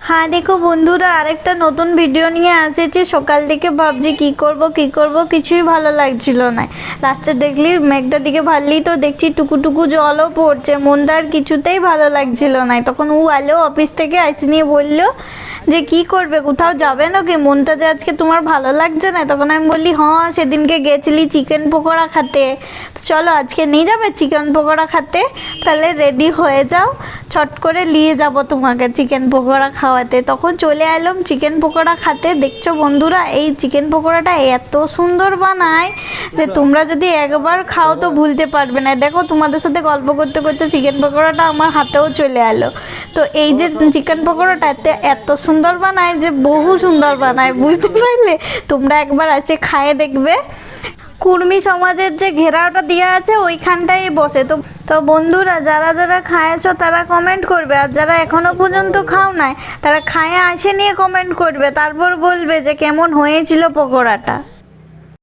হ্যাঁ দেখো বন্ধুরা, আরেকটা নতুন ভিডিও নিয়ে এসেছি। সকাল থেকে ভাবছি কি করব কিছুই ভালো লাগছিল না। লাস্টে দেখলি মেঘটার দিকে ভাবলেই তো দেখছি টুকু জলও পড়ছে, মনটা আর কিছুতেই ভালো লাগছিল না। তখন ও আলো অফিস থেকে আসি নিয়ে বললো যে কি করবে, কোথাও যাবে নাকি, মনটা যে আজকে তোমার ভালো লাগছে না। তখন আমি বললি হ্যাঁ, সেদিনকে গেছিলি চিকেন পকোড়া খেতে, তো চলো আজকে নিয়ে যাবে চিকেন পকোড়া খেতে। তাহলে রেডি হয়ে যাও, ছট করে নিয়ে যাব তোমাকে চিকেন পকোড়া খাওয়াতে। তখন চলে এলাম চিকেন পকোড়া খেতে। দেখছো বন্ধুরা, এই চিকেন পকোড়াটা এত সুন্দর বানায় যে তোমরা যদি একবার খাও তো ভুলতে পারবে না। দেখো তোমাদের সাথে গল্প করতে করতে চিকেন পকোড়াটা আমার হাতেও চলে এলো। তো এই যে চিকেন পকোড়াটা এত সুন্দর বানায় যে বহু সুন্দর বানায়, বুঝতে পারলে? তোমরা একবার এসে খায়ে দেখবে। কুর্মী সমাজের যে ঘেরাওটা দেওয়া আছে ওইখানটাই বসে। তো বন্ধুরা, যারা যারা খায়ছো তারা কমেন্ট করবে, আর যারা এখনো পর্যন্ত খাও নাই তারা খায়ে আসে নিয়ে কমেন্ট করবে, তারপর বলবে যে কেমন হয়েছিল পকোড়াটা।